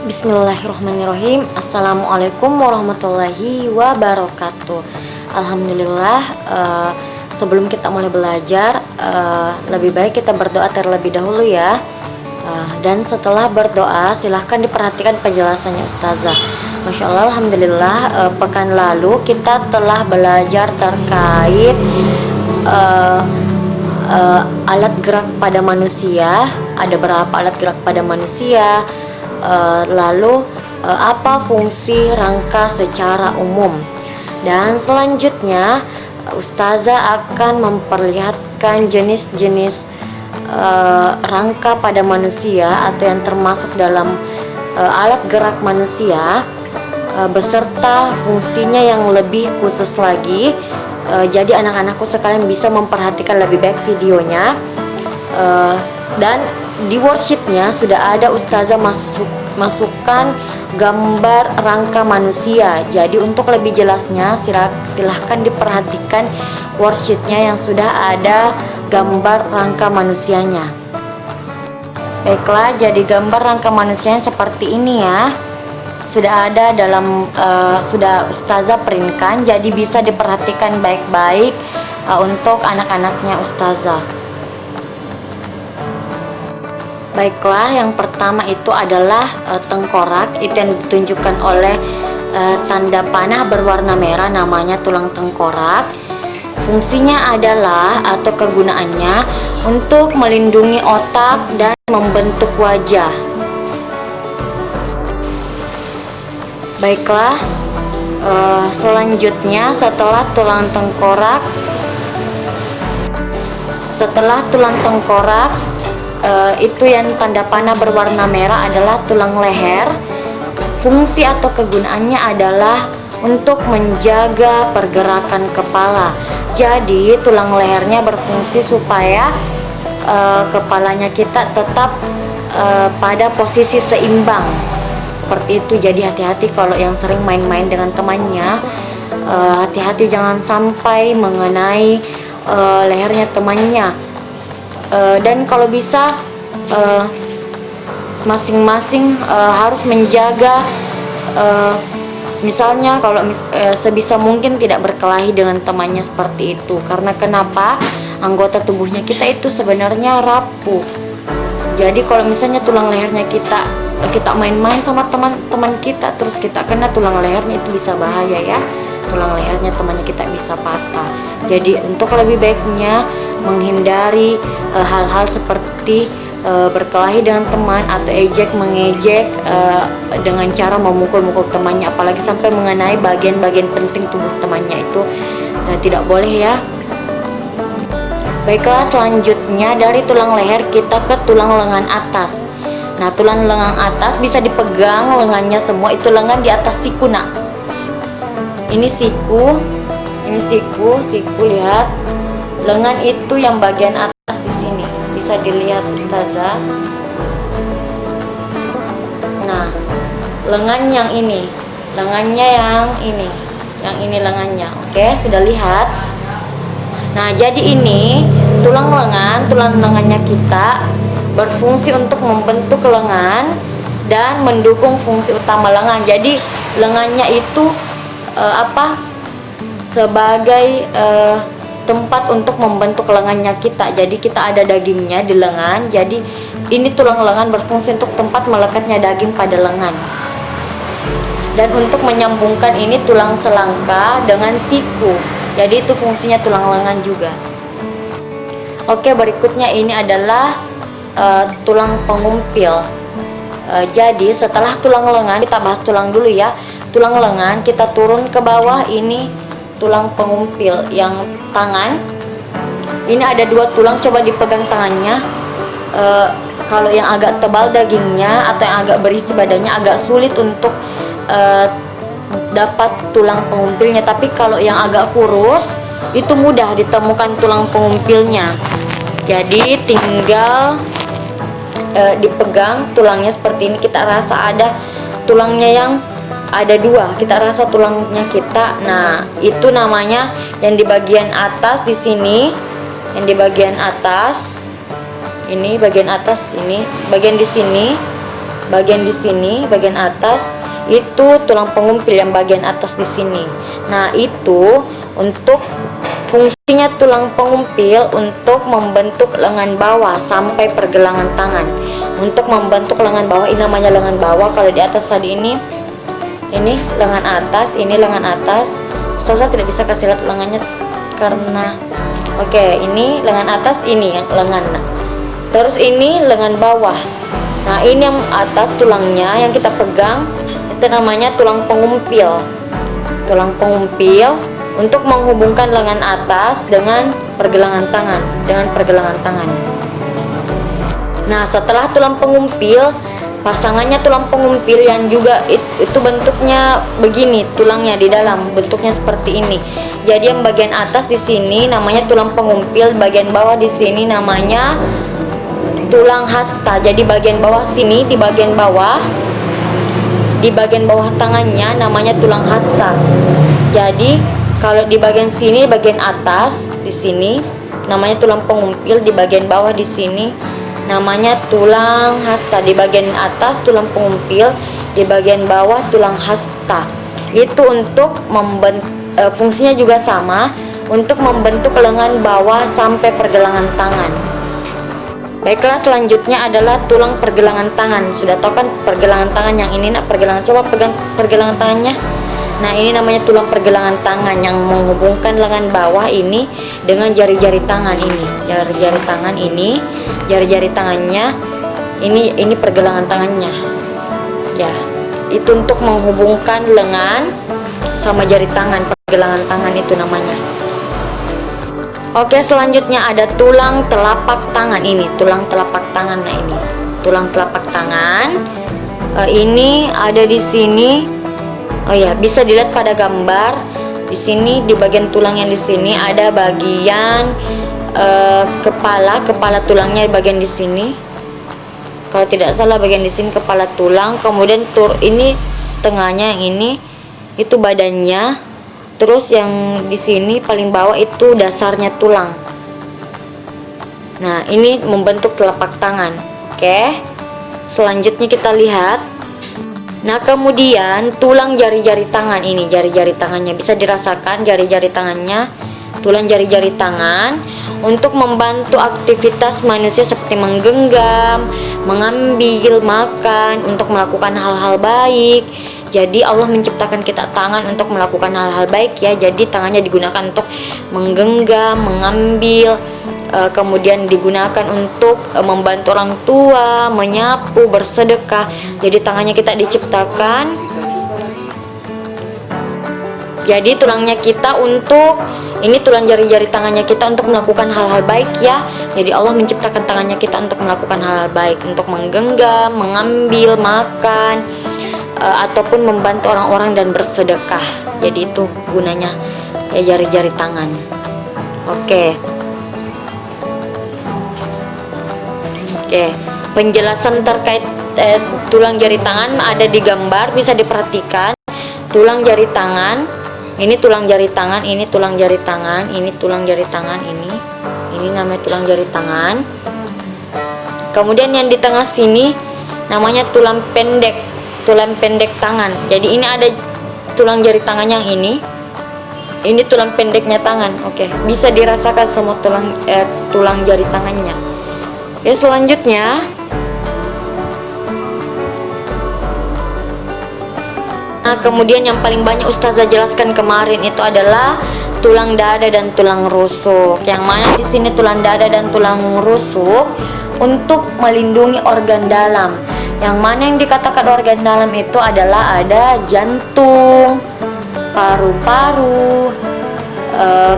Bismillahirrahmanirrahim. Assalamualaikum warahmatullahi wabarakatuh. Alhamdulillah, sebelum kita mulai belajar, lebih baik kita berdoa terlebih dahulu ya. Dan setelah berdoa, silahkan diperhatikan penjelasannya Ustazah. Masya Allah, Alhamdulillah, pekan lalu kita telah belajar terkait alat gerak pada manusia. Ada berapa alat gerak pada manusia? Lalu apa fungsi rangka secara umum, dan selanjutnya Ustazah akan memperlihatkan jenis-jenis rangka pada manusia atau yang termasuk dalam alat gerak manusia, beserta fungsinya yang lebih khusus lagi. Jadi anak-anakku sekalian bisa memperhatikan lebih baik videonya, dan di worksheetnya sudah ada Ustazah masukkan gambar rangka manusia. Jadi untuk lebih jelasnya silahkan diperhatikan worksheetnya yang sudah ada gambar rangka manusianya. Baiklah, jadi gambar rangka manusianya seperti ini ya. Sudah ada dalam sudah Ustazah printkan, jadi bisa diperhatikan baik-baik untuk anak-anaknya Ustazah. Baiklah, yang pertama itu adalah tengkorak. Itu yang ditunjukkan oleh tanda panah berwarna merah, namanya tulang tengkorak. Fungsinya adalah atau kegunaannya untuk melindungi otak dan membentuk wajah. Baiklah, selanjutnya setelah tulang tengkorak, itu yang tanda panah berwarna merah adalah tulang leher. Fungsi atau kegunaannya adalah untuk menjaga pergerakan kepala. Jadi tulang lehernya berfungsi supaya kepalanya kita tetap pada posisi seimbang, seperti itu. Jadi hati-hati kalau yang sering main-main dengan temannya, hati-hati jangan sampai mengenai lehernya temannya. Dan kalau bisa masing-masing harus menjaga, misalnya kalau sebisa mungkin tidak berkelahi dengan temannya, seperti itu. Karena kenapa? Anggota tubuhnya kita itu sebenarnya rapuh. Jadi kalau misalnya tulang lehernya kita main-main sama teman-teman kita, terus kita kena tulang lehernya, itu bisa bahaya ya. Tulang lehernya temannya kita bisa patah. Jadi untuk lebih baiknya menghindari hal-hal seperti berkelahi dengan teman atau mengejek dengan cara memukul-mukul temannya, apalagi sampai mengenai bagian-bagian penting tubuh temannya, itu tidak boleh ya. Baiklah, selanjutnya dari tulang leher kita ke tulang lengan atas. Nah, tulang lengan atas bisa dipegang lengannya semua, itu lengan di atas siku nak. Ini siku, lihat. Lengan itu yang bagian atas di sini, bisa dilihat Ustazah. Nah, lengan yang ini, lengannya yang ini lengannya. Oke, sudah lihat. Nah, jadi ini tulang lengannya kita berfungsi untuk membentuk lengan dan mendukung fungsi utama lengan. Jadi lengannya itu sebagai tempat untuk membentuk lengannya kita. Jadi kita ada dagingnya di lengan. Jadi ini tulang lengan berfungsi untuk tempat melekatnya daging pada lengan. Dan untuk menyambungkan ini tulang selangka dengan siku. Jadi itu fungsinya tulang lengan juga. Oke, berikutnya ini adalah tulang pengumpil. Jadi setelah tulang lengan, kita bahas tulang dulu ya. Tulang lengan kita turun ke bawah, ini tulang pengumpil. Yang tangan ini ada dua tulang, coba dipegang tangannya. Kalau yang agak tebal dagingnya atau yang agak berisi badannya agak sulit untuk dapat tulang pengumpilnya, tapi kalau yang agak kurus itu mudah ditemukan tulang pengumpilnya. Jadi tinggal dipegang tulangnya seperti ini. Kita rasa ada tulangnya yang ada dua, kita rasa tulangnya kita. Nah, itu namanya yang di bagian atas di sini, yang di bagian atas ini, bagian atas ini, bagian di sini bagian di sini, bagian atas itu tulang pengumpil yang bagian atas di sini. Nah, itu untuk fungsinya tulang pengumpil untuk membentuk lengan bawah sampai pergelangan tangan. Untuk membentuk lengan bawah, ini namanya lengan bawah. Kalau di atas tadi ini lengan atas, ini lengan atas. Saya tidak bisa kasih lihat lengannya karena ini lengan atas, ini yang lengan. Terus ini lengan bawah. Nah, ini yang atas tulangnya yang kita pegang itu namanya tulang pengumpil. Tulang pengumpil untuk menghubungkan lengan atas dengan pergelangan tangan, Nah, setelah tulang pengumpil, pasangannya tulang pengumpil yang juga itu bentuknya begini, tulangnya di dalam bentuknya seperti ini. Jadi yang bagian atas di sini namanya tulang pengumpil, bagian bawah di sini namanya tulang hasta. Jadi bagian bawah sini, di bagian bawah tangannya namanya tulang hasta. Jadi kalau di bagian sini, bagian atas di sini namanya tulang pengumpil, di bagian bawah di sini namanya tulang hasta. Di bagian atas tulang pengumpil, di bagian bawah tulang hasta. Itu untuk fungsinya juga sama, untuk membentuk lengan bawah sampai pergelangan tangan. Baiklah, selanjutnya adalah tulang pergelangan tangan. Sudah tahu kan pergelangan tangan yang ini, coba pegang pergelangan tangannya. Nah, ini namanya tulang pergelangan tangan yang menghubungkan lengan bawah ini dengan jari-jari tangan ini. Jari-jari tangan ini, jari-jari tangannya ini pergelangan tangannya. Ya, itu untuk menghubungkan lengan sama jari tangan, pergelangan tangan itu namanya. Oke, selanjutnya ada tulang telapak tangan ini, tulang telapak tangan. Nah, ini tulang telapak tangan. Ini ada di sini. Oh ya, bisa dilihat pada gambar. Di sini di bagian tulang yang di sini ada bagian kepala tulangnya di bagian di sini. Kalau tidak salah bagian di sini kepala tulang, kemudian ini tengahnya yang ini itu badannya. Terus yang di sini paling bawah itu dasarnya tulang. Nah, ini membentuk telapak tangan. Oke. Selanjutnya kita lihat. Nah, kemudian tulang jari-jari tangan ini, jari-jari tangannya bisa dirasakan jari-jari tangannya, tulang jari-jari tangan untuk membantu aktivitas manusia seperti menggenggam, mengambil, makan, untuk melakukan hal-hal baik. Jadi Allah menciptakan kita tangan untuk melakukan hal-hal baik ya. Jadi tangannya digunakan untuk menggenggam, mengambil, kemudian digunakan untuk membantu orang tua, menyapu, bersedekah. Jadi tangannya kita diciptakan. Jadi tulangnya kita untuk ini tulang jari-jari tangannya kita untuk melakukan hal-hal baik ya. Jadi Allah menciptakan tangannya kita untuk melakukan hal-hal baik, untuk menggenggam, mengambil, makan, ataupun membantu orang-orang dan bersedekah. Jadi itu gunanya ya jari-jari tangan. Oke, penjelasan terkait tulang jari tangan ada di gambar, bisa diperhatikan. Tulang jari tangan, ini tulang jari tangan, ini tulang jari tangan, ini tulang jari tangan, ini namanya tulang jari tangan. Kemudian yang di tengah sini namanya tulang pendek tangan. Jadi ini ada tulang jari tangan yang ini tulang pendeknya tangan. Oke, bisa dirasakan semua tulang jari tangannya. Oke, selanjutnya kemudian yang paling banyak Ustazah jelaskan kemarin itu adalah tulang dada dan tulang rusuk. Yang mana di sini tulang dada dan tulang rusuk untuk melindungi organ dalam. Yang mana yang dikatakan organ dalam itu adalah ada jantung, paru-paru,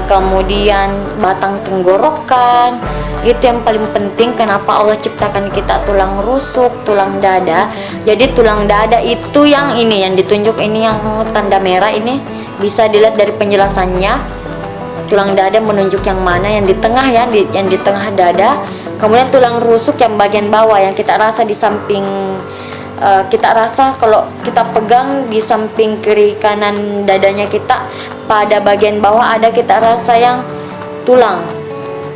kemudian batang tenggorokan. Itu yang paling penting. Kenapa Allah ciptakan kita tulang rusuk, tulang dada. Jadi tulang dada itu yang ini, yang ditunjuk ini, yang tanda merah ini, bisa dilihat dari penjelasannya. Tulang dada menunjuk yang mana, yang di tengah ya, yang di tengah dada. Kemudian tulang rusuk yang bagian bawah, yang kita rasa di samping, kita rasa kalau kita pegang di samping kiri kanan dadanya kita, pada bagian bawah ada kita rasa yang tulang.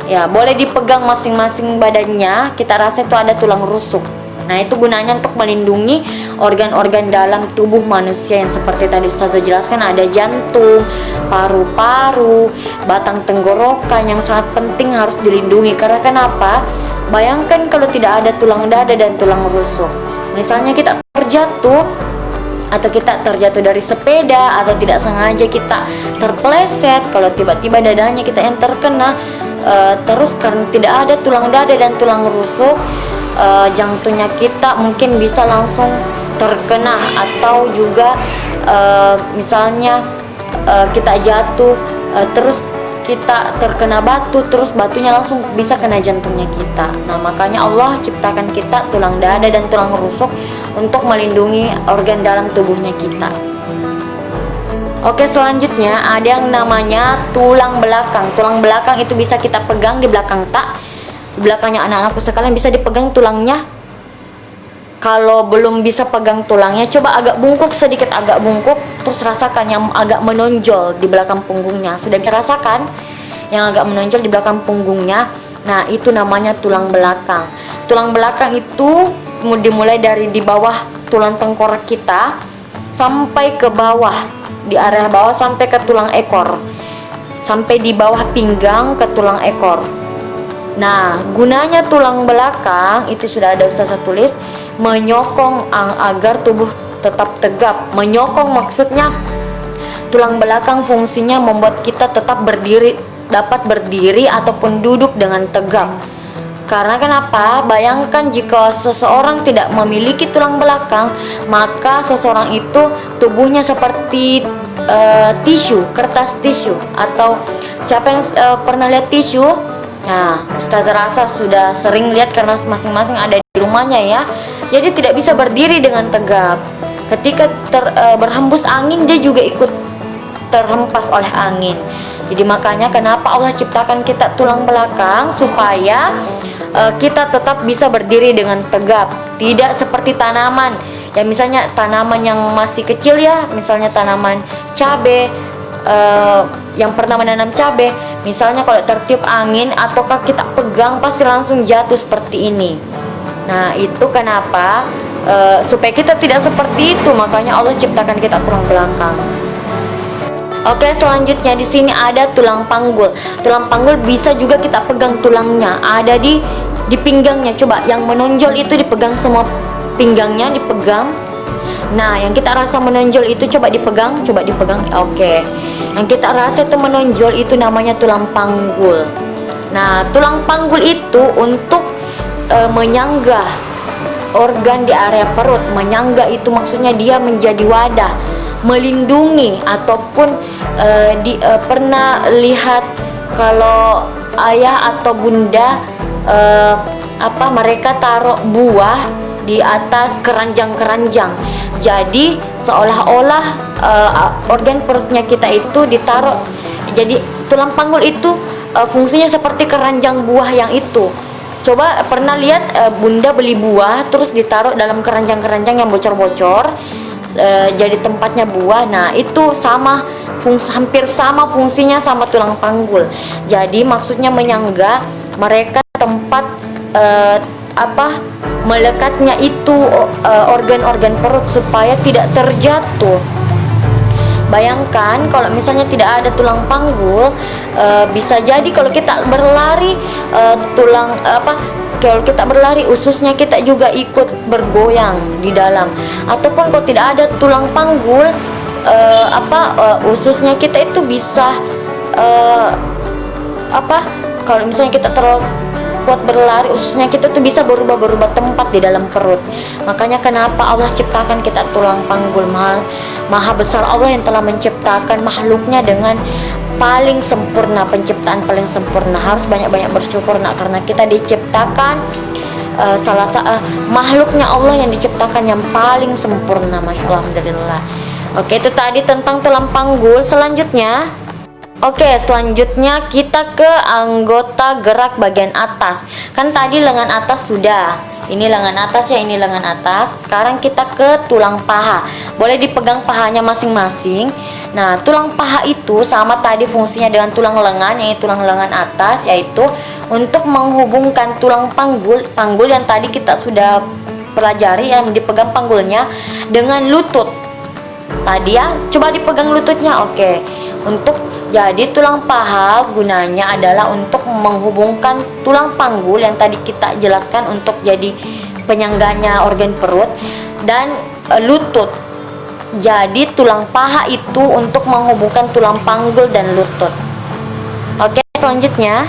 Ya, boleh dipegang masing-masing badannya, kita rasa itu ada tulang rusuk. Nah, itu gunanya untuk melindungi organ-organ dalam tubuh manusia yang seperti tadi Ustazah jelaskan, ada jantung, paru-paru, batang tenggorokan yang sangat penting harus dilindungi. Karena kenapa? Bayangkan kalau tidak ada tulang dada dan tulang rusuk. Misalnya kita terjatuh, atau kita terjatuh dari sepeda, atau tidak sengaja kita terpleset, kalau tiba-tiba dadanya kita yang terkena, terus karena tidak ada tulang dada dan tulang rusuk, jantungnya kita mungkin bisa langsung terkena, atau juga misalnya kita jatuh, terus kita terkena batu, terus batunya langsung bisa kena jantungnya kita. Nah, makanya Allah ciptakan kita tulang dada dan tulang rusuk untuk melindungi organ dalam tubuhnya kita. Oke, selanjutnya ada yang namanya tulang belakang. Tulang belakang itu bisa kita pegang di belakang tak. Di belakangnya anak-anakku sekalian bisa dipegang tulangnya. Kalau belum bisa pegang tulangnya, coba agak bungkuk, sedikit agak bungkuk, terus rasakan yang agak menonjol di belakang punggungnya. Sudah bisa rasakan yang agak menonjol di belakang punggungnya? Nah, itu namanya tulang belakang. Tulang belakang itu dimulai dari di bawah tulang tengkorak kita sampai ke bawah, di area bawah sampai ke tulang ekor, sampai di bawah pinggang ke tulang ekor. Nah, gunanya tulang belakang itu sudah ada Ustazah tulis, menyokong agar tubuh tetap tegap. Menyokong maksudnya tulang belakang fungsinya membuat kita tetap berdiri, dapat berdiri ataupun duduk dengan tegap. Karena kenapa? Bayangkan jika seseorang tidak memiliki tulang belakang, maka seseorang itu tubuhnya seperti tisu, kertas tisu. Atau siapa yang pernah lihat tisu? Nah, Ustazah rasa sudah sering lihat karena masing-masing ada di rumahnya ya. Jadi tidak bisa berdiri dengan tegap. Ketika berhembus angin, dia juga ikut terhempas oleh angin. Jadi makanya kenapa Allah ciptakan kita tulang belakang, supaya kita tetap bisa berdiri dengan tegap. Tidak seperti tanaman, ya misalnya tanaman yang masih kecil ya, misalnya tanaman cabai, yang pernah menanam cabai, misalnya kalau tertiup angin ataukah kita pegang pasti langsung jatuh seperti ini. Nah, itu kenapa supaya kita tidak seperti itu, makanya Allah ciptakan kita tulang belakang. Oke, selanjutnya di sini ada tulang panggul. Tulang panggul bisa juga kita pegang tulangnya, ada di pinggangnya. Coba yang menonjol itu dipegang semua pinggangnya, dipegang. Nah, yang kita rasa menonjol itu coba dipegang, Oke. Yang kita rasa itu menonjol itu namanya tulang panggul. Nah, tulang panggul itu untuk menyanggah organ di area perut. Menyanggah itu maksudnya dia menjadi wadah, melindungi, ataupun pernah lihat kalau ayah atau bunda mereka taruh buah di atas keranjang-keranjang. Jadi seolah-olah organ perutnya kita itu ditaruh. Jadi tulang panggul itu fungsinya seperti keranjang buah yang itu. Coba pernah lihat bunda beli buah terus ditaruh dalam keranjang-keranjang yang bocor-bocor, jadi tempatnya buah. Nah, itu hampir sama fungsinya sama tulang panggul. Jadi maksudnya menyangga mereka tempat melekatnya itu organ-organ perut supaya tidak terjatuh. Bayangkan kalau misalnya tidak ada tulang panggul, bisa jadi kalau kita berlari kalau kita berlari ususnya kita juga ikut bergoyang di dalam. Ataupun kalau tidak ada tulang panggul, ususnya kita itu bisa kalau misalnya kita terlalu kuat berlari, ususnya kita tuh bisa berubah tempat di dalam perut. Makanya kenapa Allah ciptakan kita tulang panggul. Maha besar Allah yang telah menciptakan makhluknya dengan paling sempurna, penciptaan paling sempurna. Harus banyak-banyak bersyukur karena kita diciptakan makhluknya Allah yang diciptakan yang paling sempurna. Masya Allah, alhamdulillah. Oke, itu tadi tentang tulang panggul. Selanjutnya kita ke anggota gerak bagian atas. Kan tadi lengan atas sudah. Ini lengan atas ya, ini lengan atas. Sekarang kita ke tulang paha. Boleh dipegang pahanya masing-masing. Nah, tulang paha itu sama tadi fungsinya dengan tulang lengan, yaitu tulang lengan atas, yaitu untuk menghubungkan tulang panggul yang tadi kita sudah pelajari yang dipegang panggulnya dengan lutut. Tadi ya, coba dipegang lututnya. Oke. Untuk jadi tulang paha gunanya adalah untuk menghubungkan tulang panggul yang tadi kita jelaskan untuk jadi penyangganya organ perut dan lutut. Jadi tulang paha itu untuk menghubungkan tulang panggul dan lutut. Oke, selanjutnya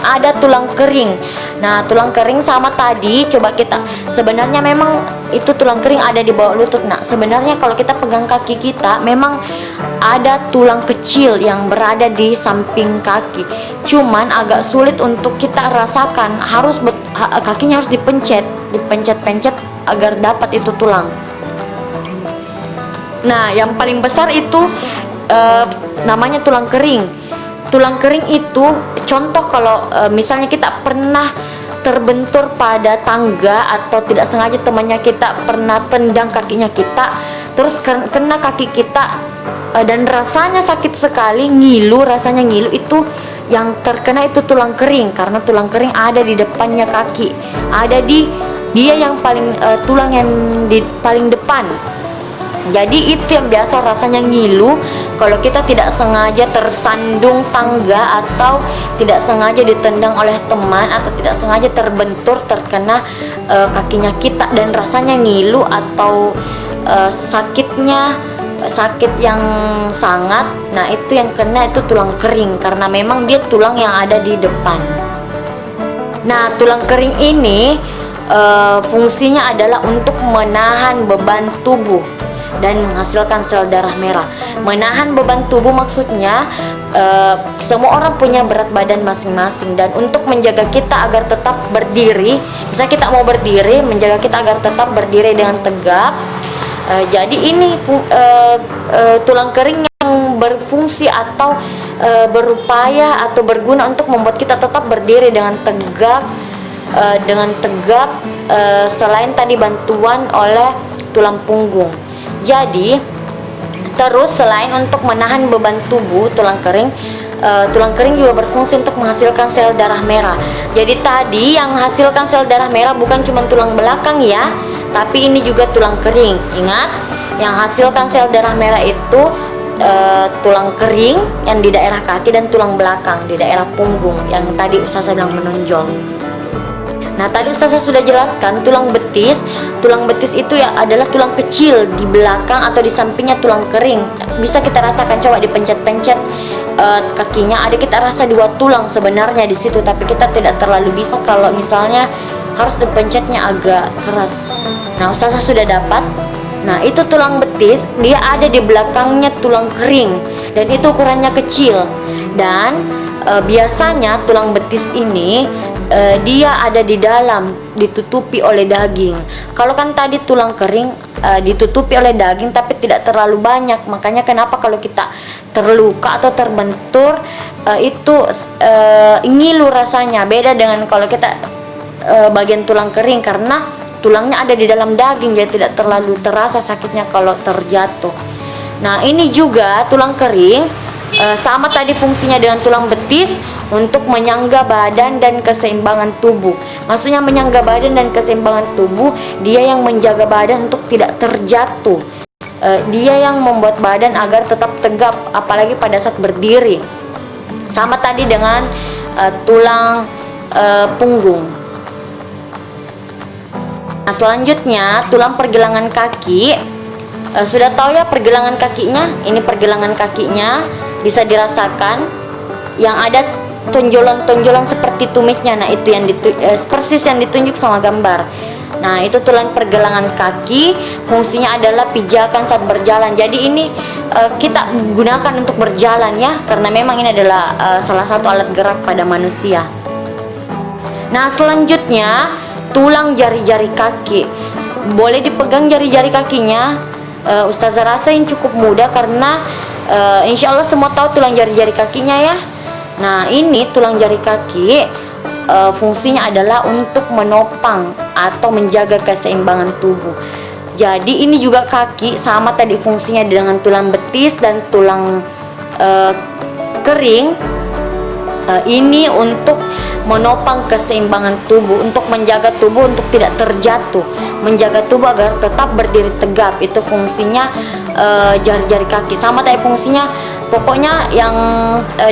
ada tulang kering. Nah, tulang kering sama tadi, coba kita, sebenarnya memang itu tulang kering ada di bawah lutut. Nah, sebenarnya kalau kita pegang kaki kita, memang ada tulang kecil yang berada di samping kaki. Cuman agak sulit untuk kita rasakan, kakinya harus dipencet-pencet agar dapat itu tulang. Nah, yang paling besar itu namanya tulang kering. Tulang kering itu contoh kalau misalnya kita pernah terbentur pada tangga atau tidak sengaja temannya kita pernah tendang kakinya kita, terus kena kaki kita dan rasanya sakit sekali, rasanya ngilu, itu yang terkena itu tulang kering, karena tulang kering ada di depannya kaki, ada di dia yang paling tulang yang di paling depan. Jadi itu yang biasa rasanya ngilu kalau kita tidak sengaja tersandung tangga atau tidak sengaja ditendang oleh teman atau tidak sengaja terbentur terkena kakinya kita dan rasanya ngilu atau sakit yang sangat. Nah, itu yang kena itu tulang kering karena memang dia tulang yang ada di depan. Nah, tulang kering ini fungsinya adalah untuk menahan beban tubuh dan menghasilkan sel darah merah. Menahan beban tubuh maksudnya semua orang punya berat badan masing-masing, dan untuk menjaga kita agar tetap berdiri, misalnya kita mau berdiri, menjaga kita agar tetap berdiri dengan tegap. Jadi ini tulang kering yang berfungsi atau berupaya atau berguna untuk membuat kita tetap berdiri dengan tegak, selain tadi bantuan oleh tulang punggung. Jadi terus selain untuk menahan beban tubuh, tulang kering juga berfungsi untuk menghasilkan sel darah merah. Jadi tadi yang menghasilkan sel darah merah bukan cuma tulang belakang ya, tapi ini juga tulang kering. Ingat, yang hasilkan sel darah merah itu tulang kering yang di daerah kaki dan tulang belakang di daerah punggung yang tadi Ustazah bilang menonjol. Nah, tadi Ustazah sudah jelaskan tulang betis. Tulang betis itu ya adalah tulang kecil di belakang atau di sampingnya tulang kering. Bisa kita rasakan, coba dipencet-pencet kakinya, ada kita rasa 2 tulang sebenarnya di situ, tapi kita tidak terlalu bisa kalau misalnya harus dipencetnya agak keras. Nah, Ustazah sudah dapat. Nah, itu tulang betis, dia ada di belakangnya tulang kering dan itu ukurannya kecil. Dan biasanya tulang betis ini dia ada di dalam, ditutupi oleh daging. Kalau kan tadi tulang kering ditutupi oleh daging tapi tidak terlalu banyak. Makanya kenapa kalau kita terluka atau terbentur itu ngilu rasanya. Beda dengan kalau kita bagian tulang kering, karena tulangnya ada di dalam daging, jadi tidak terlalu terasa sakitnya kalau terjatuh. Nah, ini juga tulang kering sama tadi fungsinya dengan tulang betis untuk menyangga badan dan keseimbangan tubuh. Maksudnya menyangga badan dan keseimbangan tubuh, dia yang menjaga badan untuk tidak terjatuh. Dia yang membuat badan agar tetap tegap apalagi pada saat berdiri. Sama tadi dengan tulang punggung. Nah, selanjutnya tulang pergelangan kaki. Sudah tahu ya pergelangan kakinya? Ini pergelangan kakinya bisa dirasakan yang ada tonjolan-tonjolan seperti tumitnya. Nah, itu yang persis yang ditunjuk sama gambar. Nah, itu tulang pergelangan kaki, fungsinya adalah pijakan saat berjalan. Jadi ini kita gunakan untuk berjalan ya, karena memang ini adalah salah satu alat gerak pada manusia. Nah, selanjutnya tulang jari-jari kaki. Boleh dipegang jari-jari kakinya. Ustazah rasa ini cukup mudah karena insya Allah semua tahu tulang jari-jari kakinya ya. Nah, ini tulang jari kaki fungsinya adalah untuk menopang atau menjaga keseimbangan tubuh. Jadi ini juga kaki sama tadi fungsinya dengan tulang betis dan tulang kering. Ini untuk menopang keseimbangan tubuh, untuk menjaga tubuh untuk tidak terjatuh, menjaga tubuh agar tetap berdiri tegap. Itu fungsinya jari-jari kaki. Sama kayak fungsinya, pokoknya yang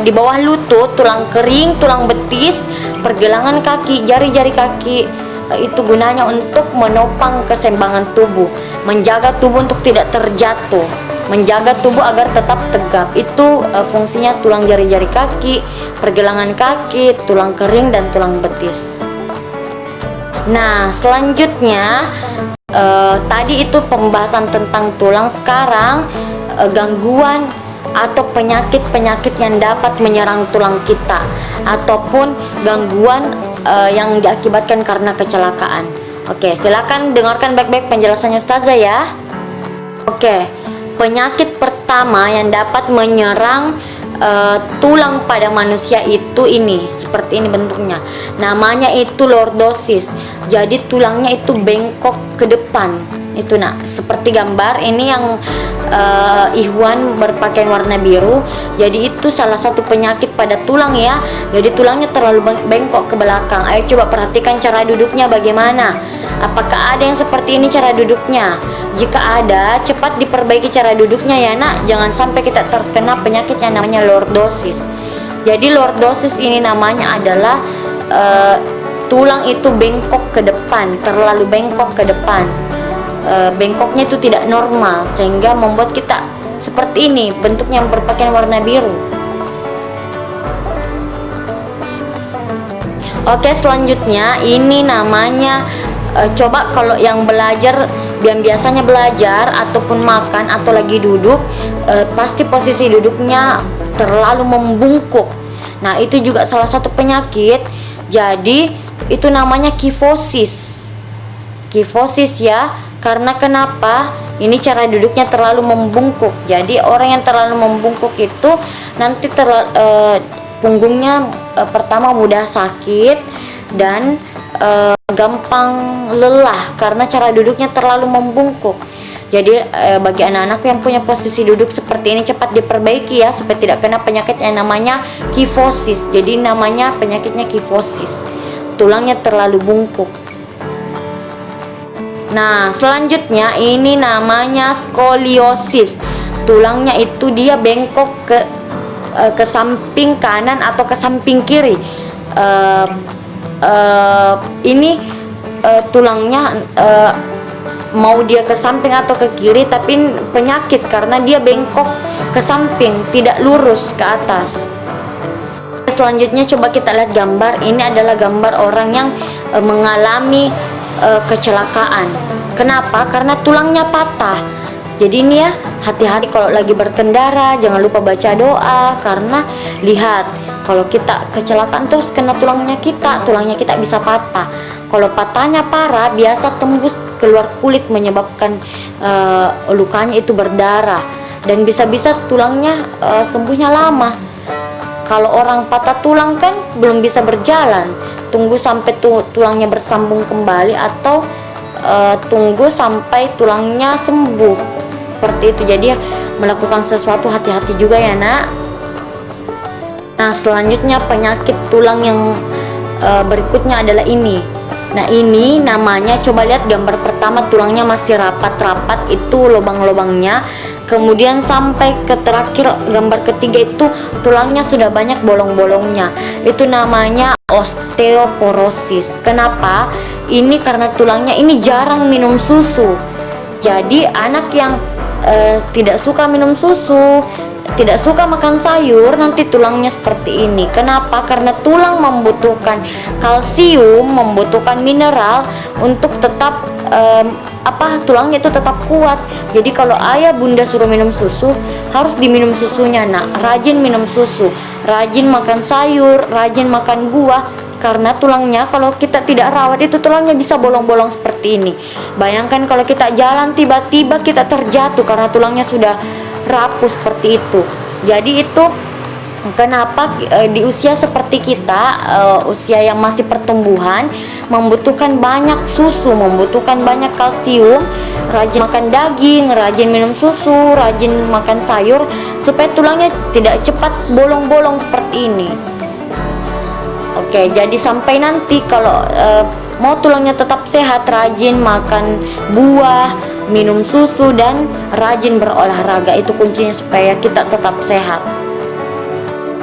di bawah lutut, tulang kering, tulang betis, pergelangan kaki, jari-jari kaki, itu gunanya untuk menopang keseimbangan tubuh, menjaga tubuh untuk tidak terjatuh, menjaga tubuh agar tetap tegap. Itu fungsinya tulang jari-jari kaki, pergelangan kaki, tulang kering, dan tulang betis. Nah, selanjutnya tadi itu pembahasan tentang tulang. Sekarang gangguan atau penyakit-penyakit yang dapat menyerang tulang kita, ataupun gangguan yang diakibatkan karena kecelakaan. Oke, silakan dengarkan baik-baik penjelasannya Ustazah ya. Oke, penyakit pertama yang dapat menyerang tulang pada manusia itu ini, seperti ini bentuknya. Namanya itu lordosis. Jadi tulangnya itu bengkok ke depan. Itu seperti gambar ini yang Ihwan berpakaian warna biru. Jadi itu salah satu penyakit pada tulang ya. Jadi tulangnya terlalu bengkok ke belakang. Ayo coba perhatikan cara duduknya bagaimana. Apakah ada yang seperti ini cara duduknya? Jika ada, cepat diperbaiki cara duduknya ya nak. Jangan sampai kita terkena penyakit yang namanya lordosis. Jadi lordosis ini namanya adalah tulang itu bengkok ke depan, terlalu bengkok ke depan. Bengkoknya itu tidak normal, sehingga membuat kita seperti ini, bentuknya yang berpakaian warna biru. Oke, selanjutnya ini namanya coba kalau yang belajar, yang biasanya belajar ataupun makan atau lagi duduk, pasti posisi duduknya terlalu membungkuk. Nah, itu juga salah satu penyakit. Jadi itu namanya kifosis. Kifosis ya. Karena kenapa? Ini cara duduknya terlalu membungkuk. Jadi orang yang terlalu membungkuk itu nanti punggungnya pertama mudah sakit dan gampang lelah karena cara duduknya terlalu membungkuk. Jadi bagi anak-anak yang punya posisi duduk seperti ini, cepat diperbaiki ya, supaya tidak kena penyakit yang namanya kifosis. Jadi namanya penyakitnya kifosis, tulangnya terlalu bungkuk. Nah, selanjutnya ini namanya skoliosis. Tulangnya itu dia bengkok ke samping kanan atau ke samping kiri. Ini tulangnya mau dia ke samping atau ke kiri, tapi penyakit karena dia bengkok ke samping, tidak lurus ke atas. Selanjutnya coba kita lihat gambar. Ini adalah gambar orang yang mengalami kecelakaan. Kenapa? Karena tulangnya patah. Jadi ini ya, hati-hati kalau lagi berkendara, jangan lupa baca doa. Karena lihat, kalau kita kecelakaan terus kena tulangnya kita bisa patah. Kalau patahnya parah, biasa tembus keluar kulit, menyebabkan lukanya itu berdarah, dan bisa-bisa tulangnya sembuhnya lama. Kalau orang patah tulang kan belum bisa berjalan, tunggu sampai tulangnya bersambung kembali, atau tunggu sampai tulangnya sembuh, seperti itu. Jadi melakukan sesuatu hati-hati juga ya nak. Nah, selanjutnya penyakit tulang yang berikutnya adalah ini. Nah, ini namanya, coba lihat gambar pertama, tulangnya masih rapat-rapat, itu lubang-lubangnya. Kemudian sampai ke terakhir gambar ketiga itu tulangnya sudah banyak bolong-bolongnya. Itu namanya osteoporosis. Kenapa? Ini karena tulangnya ini jarang minum susu. Jadi anak yang tidak suka minum susu, tidak suka makan sayur, nanti tulangnya seperti ini. Kenapa? Karena tulang membutuhkan kalsium, membutuhkan mineral untuk tetap tulangnya itu tetap kuat. Jadi kalau ayah bunda suruh minum susu, harus diminum susunya nak. Rajin minum susu, rajin makan sayur, rajin makan buah. Karena tulangnya kalau kita tidak rawat, itu tulangnya bisa bolong-bolong seperti ini. Bayangkan kalau kita jalan tiba-tiba kita terjatuh karena tulangnya sudah rapuh seperti itu. Jadi itu kenapa di usia seperti kita, usia yang masih pertumbuhan, membutuhkan banyak susu, membutuhkan banyak kalsium. Rajin makan daging, rajin minum susu, rajin makan sayur, supaya tulangnya tidak cepat bolong-bolong seperti ini. Oke, jadi sampai nanti kalau mau tulangnya tetap sehat, rajin makan buah, minum susu, dan rajin berolahraga. Itu kuncinya supaya kita tetap sehat.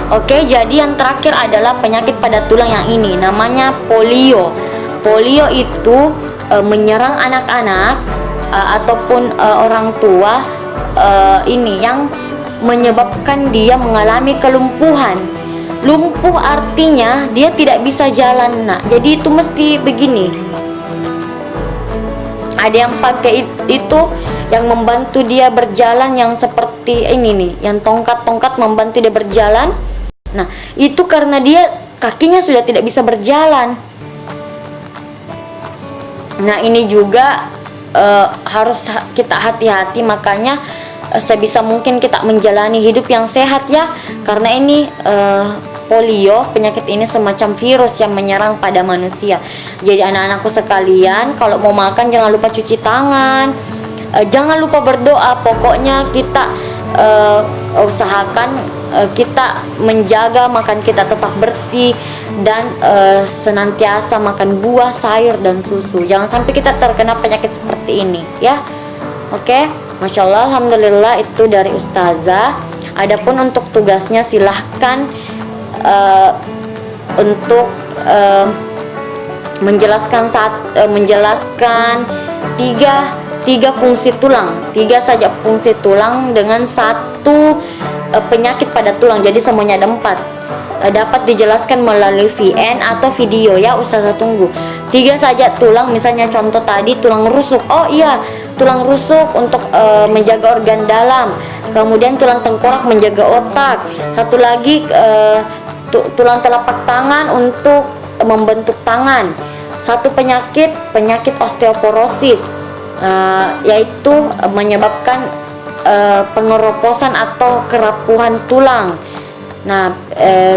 Oke, jadi yang terakhir adalah penyakit pada tulang yang ini, namanya polio. Polio itu menyerang anak-anak ataupun orang tua, ini yang menyebabkan dia mengalami kelumpuhan. Lumpuh artinya dia tidak bisa jalan, nak. Jadi itu mesti begini. Ada yang pakai itu yang membantu dia berjalan, yang seperti ini nih, yang tongkat-tongkat membantu dia berjalan. Nah, itu karena dia kakinya sudah tidak bisa berjalan. Nah, ini juga harus kita hati-hati, makanya sebisa mungkin kita menjalani hidup yang sehat ya, karena ini polio, penyakit ini semacam virus yang menyerang pada manusia. Jadi anak-anakku sekalian, kalau mau makan jangan lupa cuci tangan, jangan lupa berdoa. Pokoknya kita usahakan kita menjaga makan kita tetap bersih, dan senantiasa makan buah, sayur, dan susu. Jangan sampai kita terkena penyakit seperti ini ya. Oke, Masya Allah, Alhamdulillah, itu dari Ustazah. Adapun untuk tugasnya silahkan untuk menjelaskan tiga fungsi tulang, tiga saja fungsi tulang dengan satu penyakit pada tulang. Jadi semuanya ada 4. Dapat dijelaskan melalui VN atau video ya. Ustazah tunggu. 3 saja tulang, misalnya contoh tadi tulang rusuk. Oh iya, tulang rusuk untuk menjaga organ dalam. Kemudian tulang tengkorak menjaga otak. Satu lagi tulang telapak tangan untuk membentuk tangan. Satu penyakit osteoporosis, yaitu menyebabkan pengeroposan atau kerapuhan tulang. Nah,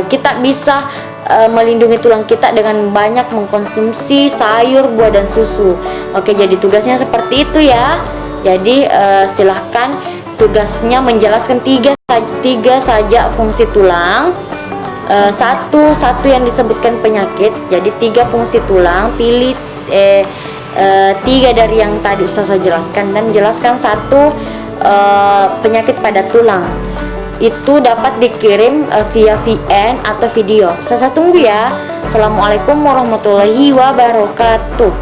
kita bisa melindungi tulang kita dengan banyak mengkonsumsi sayur, buah, dan susu. Oke, jadi tugasnya seperti itu ya. Jadi silahkan tugasnya menjelaskan tiga saja fungsi tulang. Satu yang disebutkan penyakit. Jadi 3 fungsi tulang, pilih 3 dari yang tadi Ustazah jelaskan, dan jelaskan 1 penyakit pada tulang. Itu dapat dikirim via VN atau video. Ustazah tunggu ya. Assalamualaikum warahmatullahi wabarakatuh.